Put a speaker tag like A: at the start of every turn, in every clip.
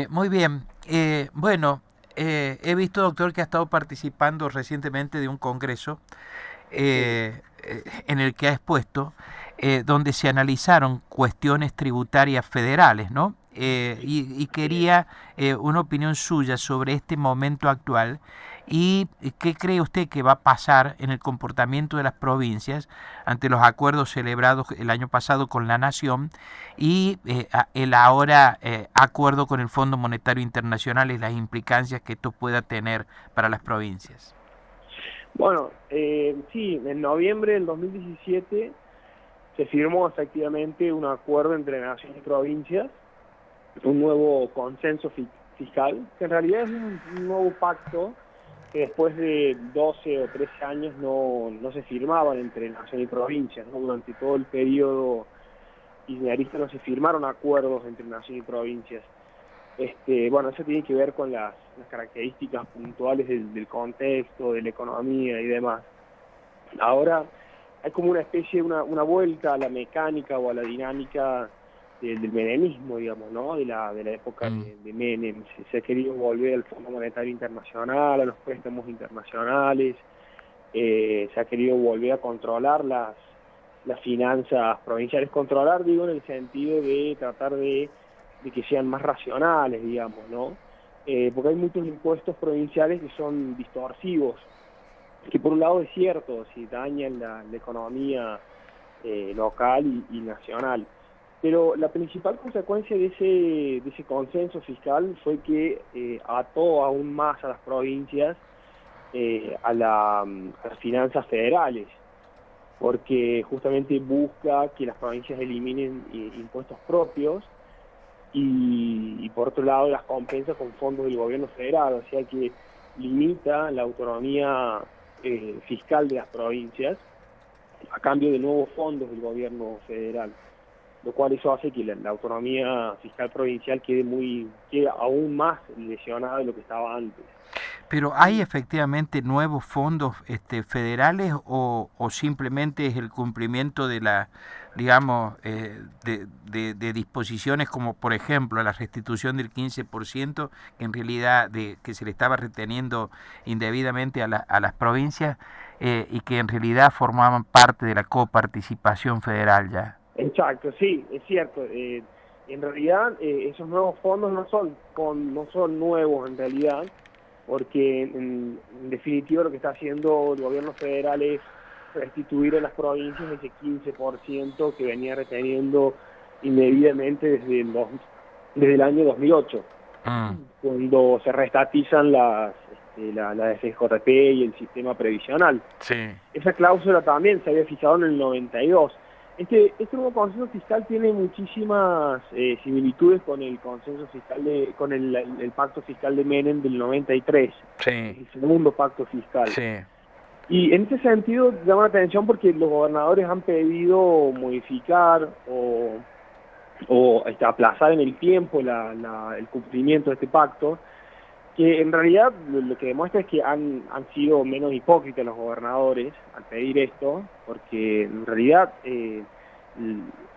A: Muy bien. Bueno, he visto, doctor, que ha estado participando recientemente de un congreso
B: Sí,
A: en el que ha expuesto, donde se analizaron cuestiones tributarias federales, ¿no?
B: sí,
A: Y
B: así es.
A: quería una opinión suya sobre este momento actual y qué cree usted que va a pasar en el comportamiento de las provincias ante los acuerdos celebrados el año pasado con la Nación y el ahora acuerdo con el Fondo Monetario Internacional y las implicancias que esto pueda tener para las provincias.
B: Bueno, sí, en noviembre del 2017 se firmó efectivamente un acuerdo entre naciones y provincias, un nuevo consenso fiscal, que en realidad es un nuevo pacto que después de 12 o 13 años no se firmaban entre nación y provincias, ¿no? Durante todo el periodo kirchnerista no se firmaron acuerdos entre nación y provincias. Bueno, eso tiene que ver con las características puntuales del contexto, de la economía y demás. Ahora hay como una especie, una vuelta a la mecánica o a la dinámica del menemismo, digamos, ¿no? De la época
A: Mm.
B: de Menem. Se ha querido volver al Fondo Monetario Internacional, a los préstamos internacionales, se ha querido volver a controlar las finanzas provinciales. Controlar, digo, en el sentido de tratar de que sean más racionales, digamos, ¿no? Porque hay muchos impuestos provinciales que son distorsivos, que por un lado es cierto, si dañan la economía local y nacional. Pero la principal consecuencia de ese consenso fiscal fue que ató aún más a las provincias a las finanzas federales, porque justamente busca que las provincias eliminen impuestos propios y por otro lado las compensa con fondos del gobierno federal, o sea que limita la autonomía fiscal de las provincias a cambio de nuevos fondos del gobierno federal, lo cual eso hace que la autonomía fiscal provincial quede aún más lesionada de lo que estaba antes.
A: Pero ¿hay
B: Y
A: efectivamente nuevos fondos federales o simplemente es el cumplimiento de la, digamos, de disposiciones como por ejemplo la restitución del 15% que en realidad que se le estaba reteniendo indebidamente a las provincias y que en realidad formaban parte de la coparticipación federal ya?
B: exacto, sí, es cierto. En realidad, esos nuevos fondos no son nuevos en realidad, porque en definitiva lo que está haciendo el gobierno federal es restituir a las provincias ese 15% que venía reteniendo indebidamente desde el año 2008,
A: Mm,
B: cuando se reestatizan la FJP y el sistema previsional.
A: sí.
B: Esa cláusula también se había fijado en el 92. Este nuevo consenso fiscal tiene muchísimas similitudes con el consenso fiscal con el pacto fiscal de Menem del 93, que
A: Sí,
B: es el segundo pacto fiscal.
A: sí.
B: Y en ese sentido llama la atención porque los gobernadores han pedido modificar o aplazar en el tiempo el cumplimiento de este pacto, que en realidad lo que demuestra es que han sido menos hipócritas los gobernadores al pedir esto, porque en realidad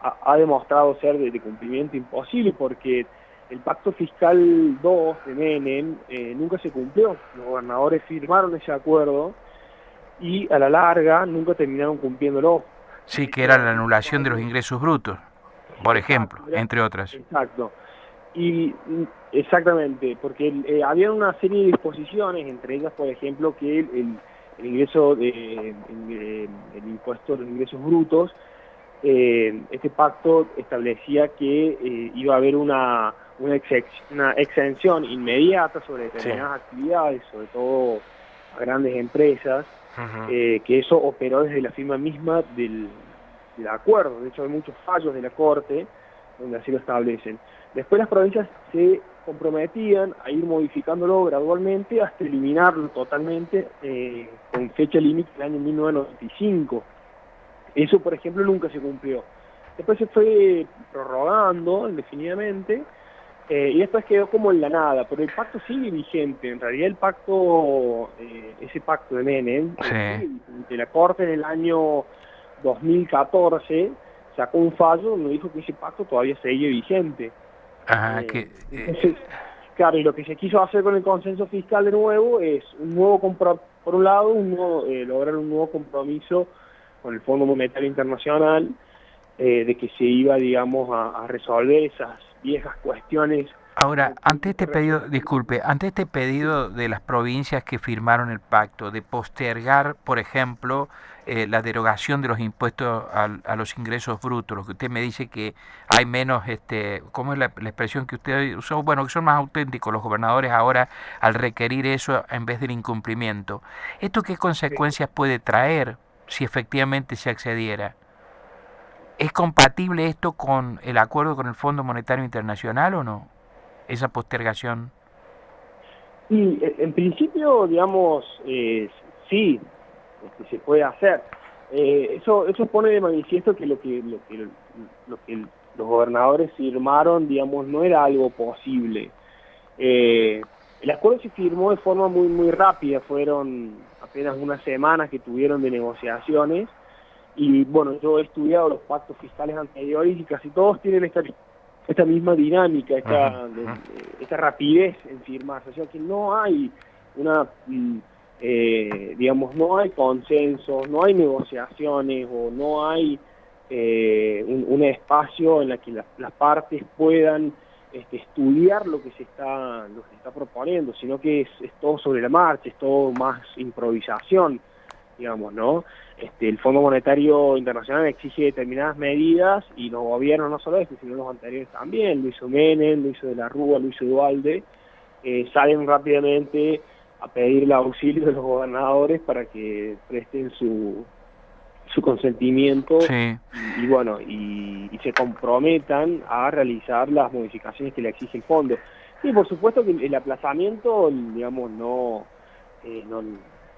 B: ha demostrado ser de cumplimiento imposible, porque el pacto fiscal 2 de Menem nunca se cumplió. Los gobernadores firmaron ese acuerdo y a la larga nunca terminaron cumpliéndolo.
A: Sí,
B: De
A: que era
B: hecho,
A: la
B: hay muchos
A: anulación de los
B: fallos.
A: ingresos brutos, por ejemplo,
B: Exacto,
A: entre otras.
B: exacto. Y exactamente, porque había una serie de disposiciones, entre ellas, por ejemplo, que el ingreso el impuesto de los ingresos brutos, este pacto establecía que iba a haber una exención inmediata sobre
A: Sí.
B: determinadas actividades, sobre todo a grandes empresas,
A: Ujú.
B: que eso operó desde la firma misma del acuerdo. De hecho, hay muchos fallos de la Corte donde así lo establecen. Después las provincias se comprometían a ir modificándolo gradualmente hasta eliminarlo totalmente con fecha límite del año 1995. Eso, por ejemplo, nunca se cumplió. Después se fue prorrogando indefinidamente y después quedó como en la nada, pero el pacto sigue vigente. En realidad el pacto, ese pacto de Menem,
A: Sí.
B: sigue vigente. La Corte en el año 2014 sacó un fallo donde dijo que ese pacto todavía sigue vigente.
A: Ajá, que
B: Entonces, Claro, y lo que se quiso hacer con el consenso fiscal de nuevo es un nuevo por un lado, lograr un nuevo compromiso con el Fondo Monetario Internacional, de que se iba, digamos, a resolver esas viejas cuestiones.
A: Ahora, ante este pedido, disculpe, ante este pedido de las provincias que firmaron el pacto de postergar, por ejemplo, la derogación de los impuestos a los ingresos brutos, lo que usted me dice que hay menos, ¿cómo es la expresión que usted usó? Bueno, que son más auténticos los gobernadores ahora al requerir eso en vez del incumplimiento. ¿Esto qué consecuencias puede traer si efectivamente se accediera? ¿Es compatible esto con el acuerdo con el Fondo Monetario Internacional o no? Esa postergación.
B: Y en principio, digamos, sí, se puede hacer. Eso pone de manifiesto que lo que los gobernadores firmaron, digamos, no era algo posible. El acuerdo se firmó de forma muy rápida, fueron apenas unas semanas que tuvieron de negociaciones, y bueno, yo he estudiado los pactos fiscales anteriores y casi todos tienen esta misma dinámica, esta rapidez en firmarse, o sea que no hay digamos, no hay consensos, no hay negociaciones o no hay un espacio en la que las partes puedan estudiar lo que se está proponiendo, sino que es todo sobre la marcha, es todo más improvisación, digamos, ¿no? El Fondo Monetario Internacional exige determinadas medidas y los gobiernos, no solo este, sino los anteriores también, lo hizo Menem, lo hizo De la Rúa, lo hizo Duhalde, salen rápidamente a pedir el auxilio de los gobernadores para que presten su consentimiento,
A: Sí.
B: y bueno, y se comprometan a realizar las modificaciones que le exige el fondo. Y por supuesto que el aplazamiento, digamos, no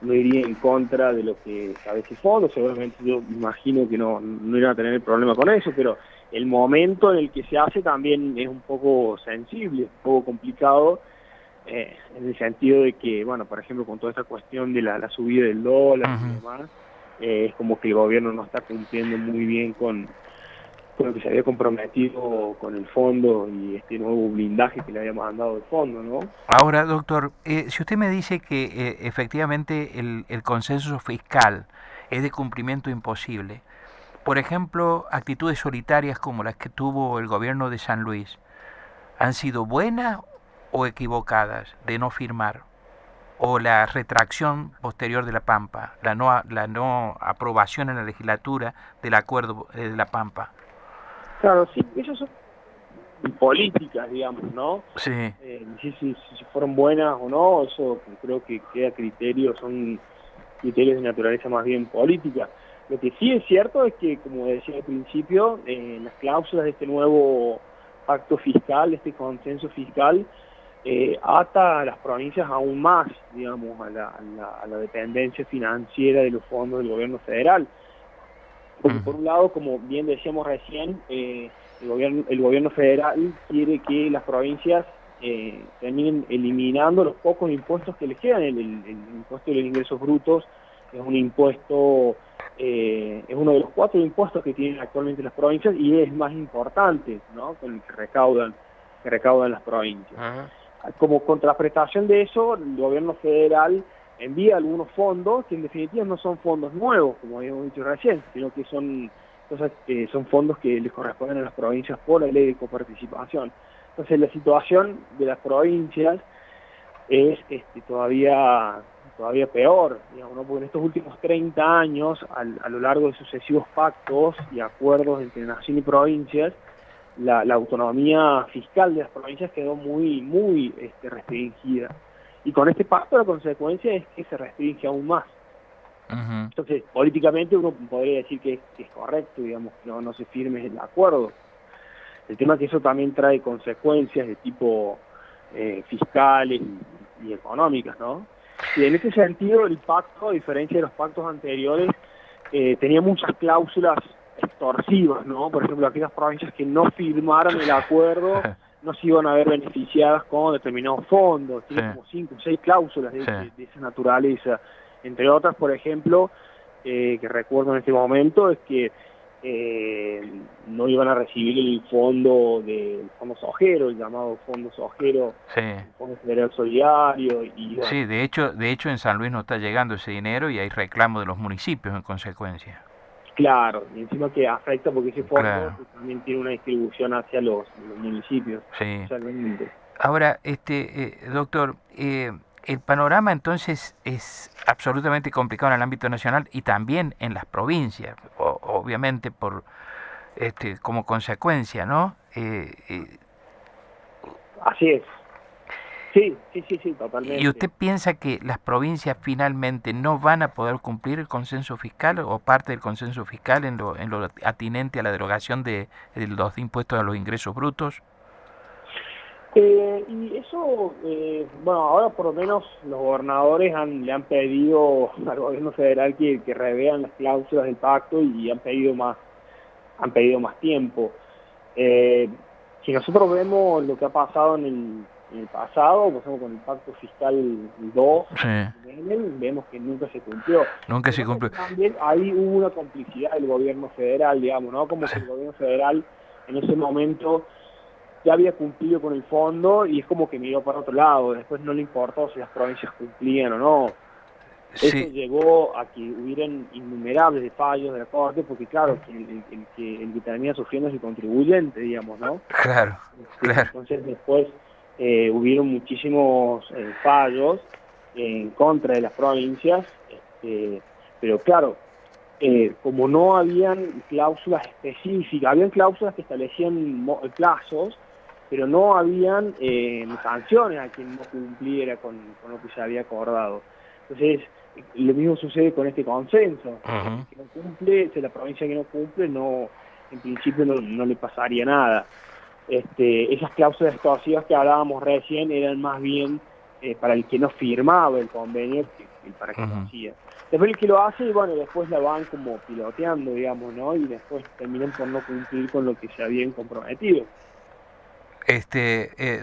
B: iría en contra de lo que establece el fondo, seguramente yo imagino que no iban a tener el problema con eso, pero el momento en el que se hace también es un poco sensible, un poco complicado, en el sentido de que, bueno, por ejemplo, con toda esta cuestión de la subida del dólar y demás, es como que el gobierno no está cumpliendo muy bien con lo que se había comprometido con el fondo y este nuevo blindaje que le habíamos mandado del fondo, ¿no?
A: Ahora, doctor, si usted me dice que efectivamente el consenso fiscal es de cumplimiento imposible, por ejemplo, actitudes solitarias como las que tuvo el gobierno de San Luis, ¿han sido buenas o equivocadas de no firmar? ¿O la retracción posterior de La Pampa, la no aprobación en la legislatura del acuerdo de La Pampa?
B: Claro, sí, eso son políticas, digamos, ¿no?
A: Sí.
B: Si fueron buenas o no, eso creo que queda son criterios de naturaleza más bien política. Lo que sí es cierto es que, como decía al principio, las cláusulas de este nuevo pacto fiscal, este consenso fiscal, ata a las provincias aún más, digamos, a la dependencia financiera de los fondos del gobierno federal. Porque por un lado, como bien decíamos recién, el gobierno federal quiere que las provincias terminen eliminando los pocos impuestos que les quedan. El impuesto de los ingresos brutos es un impuesto, es uno de los 4 impuestos que tienen actualmente las provincias y es más importante, ¿no?, con el que recaudan las provincias. Como contraprestación de eso, el gobierno federal envía algunos fondos que en definitiva no son fondos nuevos, como habíamos dicho recién, sino que son fondos que les corresponden a las provincias por la ley de coparticipación. Entonces la situación de las provincias es todavía peor, digamos, ¿no? Porque en estos últimos 30 años, a lo largo de sucesivos pactos y acuerdos entre nación y provincias, la autonomía fiscal de las provincias quedó muy restringida. Y con este pacto la consecuencia es que se restringe aún más. Entonces, políticamente uno podría decir que es correcto, digamos, que no se firme el acuerdo. El tema es que eso también trae consecuencias de tipo fiscales y económicas, ¿no? Y en ese sentido, el pacto, a diferencia de los pactos anteriores, tenía muchas cláusulas extorsivas, ¿no? Por ejemplo, aquellas provincias que no firmaron el acuerdo no se iban a ver beneficiadas con determinados fondos. Tiene como 5 o 6 cláusulas de esa naturaleza. Entre otras, por ejemplo, que recuerdo en este momento, es que no iban a recibir el fondo del fondo sojero, el llamado fondo sojero,
A: Sí.
B: el fondo federal solidario, y bueno,
A: Sí, de hecho en San Luis no está llegando ese dinero y hay reclamo de los municipios en consecuencia.
B: claro, y encima que afecta porque ese fondo
A: Claro,
B: también tiene una distribución hacia los municipios,
A: sí.
B: realmente.
A: Ahora, doctor, el panorama entonces es absolutamente complicado en el ámbito nacional y también en las provincias, obviamente por como consecuencia, ¿no?
B: Así es. Sí, sí, sí, sí,
A: ¿Y
B: totalmente.
A: usted piensa que las provincias finalmente no van a poder cumplir el consenso fiscal o parte del consenso fiscal en lo atinente a la derogación de los impuestos a los ingresos brutos?
B: Y eso, bueno, ahora por lo menos los gobernadores le han pedido al gobierno federal que revean las cláusulas del pacto y han pedido más tiempo. Eh, si nosotros vemos lo que ha pasado en el pasado, por ejemplo con el pacto fiscal 2,
A: Sí,
B: vemos que nunca se cumplió.
A: nunca
B: Lo que
A: se
B: pasa es
A: cumplió.
B: que también ahí hubo una complicidad del gobierno federal, digamos, ¿no? Como que el gobierno federal en ese momento ya había cumplido con el fondo y es como que miró para otro lado, después no le importó si las provincias cumplían o no. Eso
A: Sí,
B: llegó a que hubieran innumerables de fallos de la Corte, porque claro, el que termina sufriendo es el contribuyente, digamos, ¿no?
A: claro, claro.
B: Entonces después hubieron muchísimos fallos en contra de las provincias, pero claro, como no habían cláusulas específicas, habían cláusulas que establecían plazos, pero no habían sanciones a quien no cumpliera con lo que se había acordado. Entonces, lo mismo sucede con este consenso. El
A: Ujú.
B: que no cumple, si la provincia que no cumple, no, en principio no le pasaría nada. Esas cláusulas extorsivas que hablábamos recién eran más bien para el que no firmaba el convenio que para el que lo
A: Ujú.
B: hacía. Después el que lo hace, y bueno, después la van como piloteando, digamos, ¿no? Y después terminan por no cumplir con lo que se habían comprometido.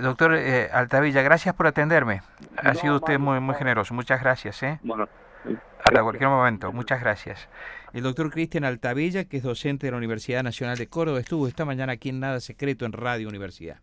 A: Doctor Altavilla, gracias por atenderme. Ha sido
B: No,
A: usted
B: Mario,
A: muy generoso. Muchas gracias, ¿eh?
B: bueno,
A: Hasta
B: gracias.
A: cualquier momento. Muchas gracias. El doctor Cristian Altavilla, que es docente de la Universidad Nacional de Córdoba, estuvo esta mañana aquí en Nada Secreto en Radio Universidad.